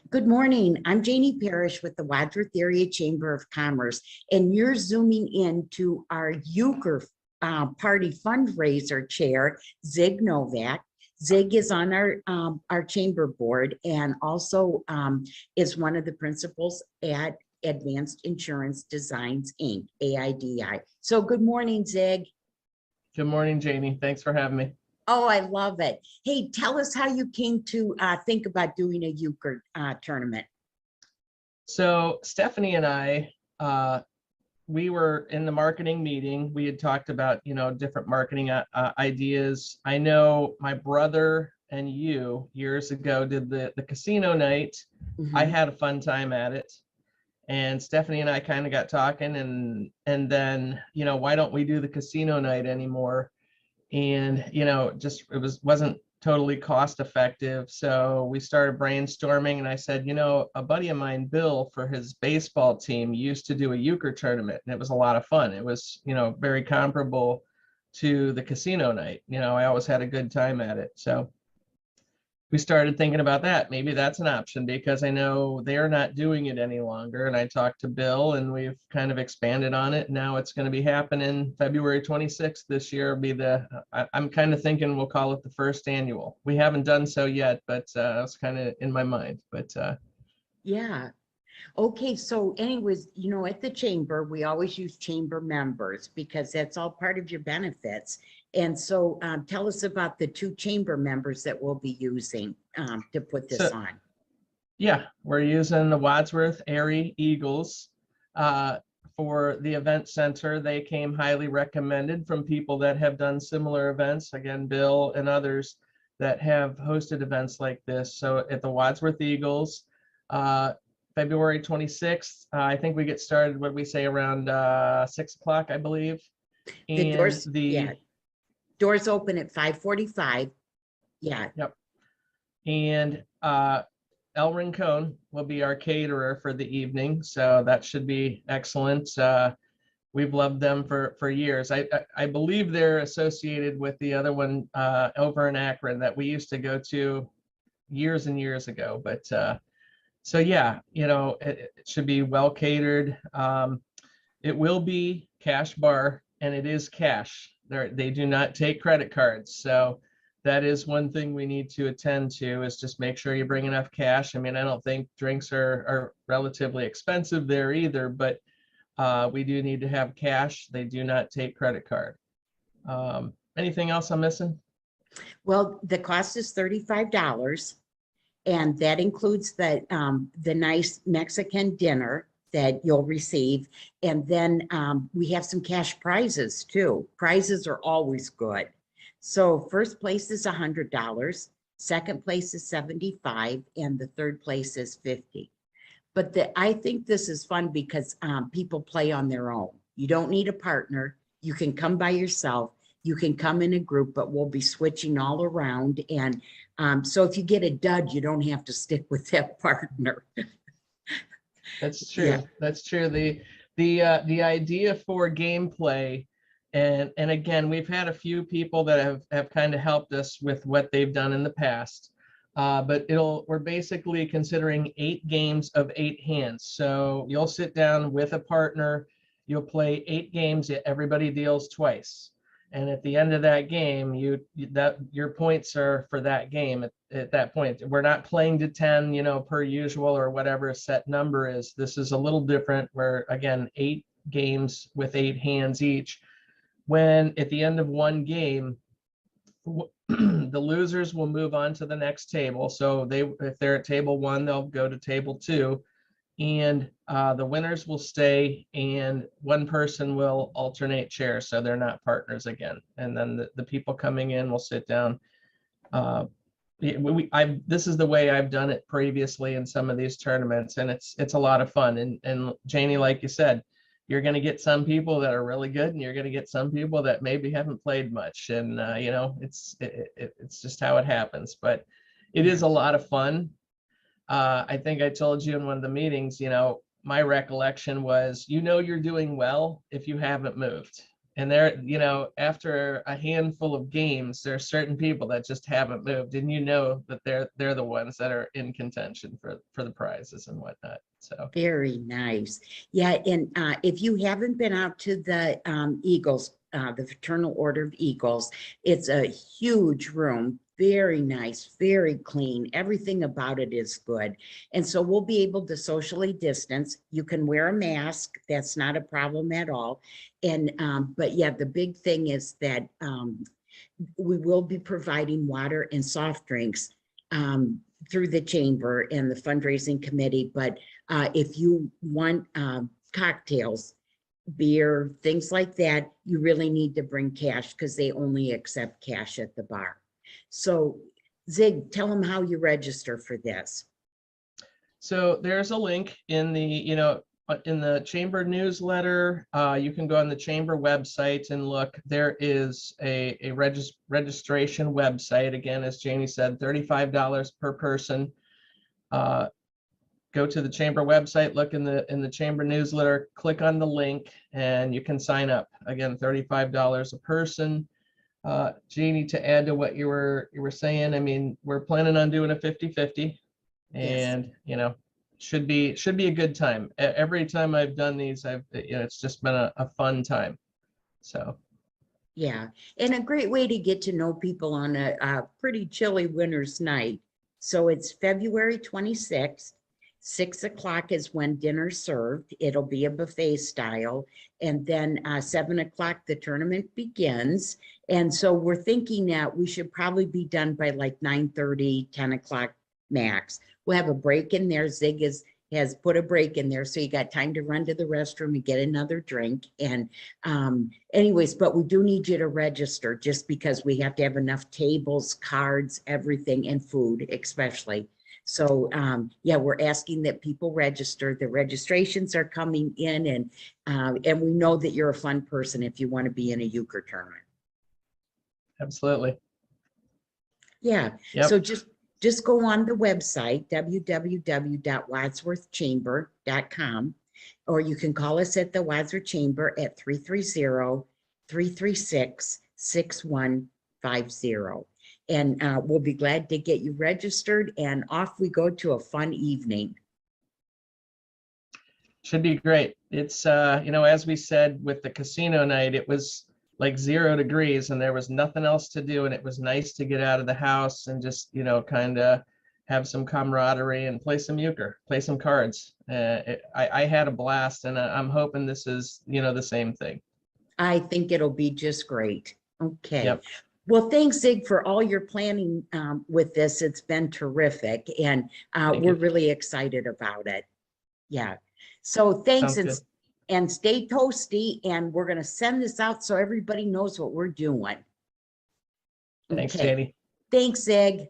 Good morning. I'm Janie Parrish with the Wadsworth Area Chamber of Commerce, and you're zooming in to our Euchre party fundraiser chair, Zig Novak. Zig is on our chamber board and also is one of the principals at Advanced Insurance Designs, Inc., AIDI. So good morning, Zig. Good morning, Janie. Thanks for having me. Oh, I love it. Hey, tell us how you came to think about doing a Euchre tournament. So Stephanie and I, we were in the marketing meeting. We had talked about, different marketing ideas. I know my brother and you years ago did the casino night. Mm-hmm. I had a fun time at it. And Stephanie and I kind of got talking and then, why don't we do the casino night anymore? And just wasn't totally cost effective, so we started brainstorming, and I said, a buddy of mine, Bill, for his baseball team used to do a euchre tournament, and it was a lot of fun. It was very comparable to the casino night. I always had a good time at it, so we started thinking about that. Maybe that's an option, because I know they're not doing it any longer. And I talked to Bill and we've kind of expanded on it. Now it's going to be happening February 26th this year. I'm kind of thinking we'll call it the first annual. We haven't done so yet, but it's kind of in my mind. But yeah. Okay, so anyways, at the chamber, we always use chamber members because that's all part of your benefits. And so tell us about the two chamber members that we'll be using to put this on. Yeah, we're using the Wadsworth Area Eagles for the event center. They came highly recommended from people that have done similar events. Again, Bill and others that have hosted events like this. So at the Wadsworth Eagles, February 26th, I think we get started, what we say, around 6 o'clock, I believe. And doors open at 5:45. Yeah. Yep. And El Rincon will be our caterer for the evening, so that should be excellent. We've loved them for years. I believe they're associated with the other one over in Akron that we used to go to years and years ago. But so yeah, it should be well catered. It will be cash bar, and it is cash. They do not take credit cards, so that is one thing we need to attend to, is just make sure you bring enough cash. I mean, I don't think drinks are relatively expensive there either, but we do need to have cash. They do not take credit card. Anything else I'm missing? Well, the cost is $35, and that includes the nice Mexican dinner that you'll receive. And then we have some cash prizes too. Prizes are always good. So first place is $100, second place is $75, and the third place is $50. But I think this is fun because people play on their own. You don't need a partner. You can come by yourself. You can come in a group, but we'll be switching all around. And so if you get a dud, you don't have to stick with that partner. That's true. Yeah. That's true. The idea for gameplay, and again, we've had a few people that have kind of helped us with what they've done in the past. But we're basically considering 8 games of 8 hands. So you'll sit down with a partner, you'll play 8 games, everybody deals twice. And at the end of that game, your points are for that game at that point. We're not playing to 10, per usual, or whatever a set number is. This is a little different, where again, 8 games with 8 hands each. When at the end of one game, the losers will move on to the next table. So if they're at table 1, they'll go to table 2. And the winners will stay, and one person will alternate chairs, so they're not partners again. And then the people coming in will sit down. This is the way I've done it previously in some of these tournaments, and it's a lot of fun. And Janie, like you said, you're going to get some people that are really good, and you're going to get some people that maybe haven't played much. And it's just how it happens. But it is a lot of fun. I think I told you in one of the meetings, my recollection was, you're doing well if you haven't moved. And they're, you know, after a handful of games, there are certain people that just haven't moved, and you know that they're the ones that are in contention for the prizes and whatnot. So Very nice. Yeah, and if you haven't been out to the Eagles, the Fraternal Order of Eagles, it's a huge room, very nice, very clean. Everything about it is good. And so we'll be able to socially distance. You can wear a mask. That's not a problem at all. And but yeah, the big thing is that we will be providing water and soft drinks through the chamber and the fundraising committee. But if you want cocktails, beer, things like that, you really need to bring cash because they only accept cash at the bar. So Zig, tell them how you register for this. So there's a link in the, you know, in the chamber newsletter. You can go on the chamber website and look. There is a registration website. Again, as Jamie said, $35 per person. Go to the chamber website, look in the chamber newsletter, click on the link, and you can sign up. Again, $35 a person. Jeannie, to add to what you were saying, I mean, we're planning on doing a 50-50, and yes, you know, should be a good time. Every time I've done these, you know, it's just been a fun time. So yeah, and a great way to get to know people on a pretty chilly winter's night. So it's February 26th. 6 o'clock is when dinner's served. It'll be a buffet style. And then 7 o'clock, the tournament begins. And so we're thinking that we should probably be done by like 9:30, 10 o'clock max. We'll have a break in there. Zig has put a break in there. So you got time to run to the restroom and get another drink. And anyways, but we do need you to register just because we have to have enough tables, cards, everything, and food, especially. So yeah, we're asking that people register. The registrations are coming in, and we know that you're a fun person if you want to be in a euchre tournament. absolutely. Yeah. Yep. So just go on the website, www.wadsworthchamber.com, or you can call us at the Wadsworth Chamber at 330-336-6150. And we'll be glad to get you registered, and off we go to a fun evening. Should be great. It's, you know, as we said with the casino night, it was like 0 degrees and there was nothing else to do. And it was nice to get out of the house and just, you know, kind of have some camaraderie and play some euchre, play some cards. I had a blast, and I'm hoping this is, you know, the same thing. I think it'll be just great. Okay. Yep. Well, thanks, Zig, for all your planning with this. It's been terrific, and we're really excited about it. Yeah. So thanks, and stay toasty, and we're going to send this out so everybody knows what we're doing. Thanks, Okay. Janie. Thanks, Zig.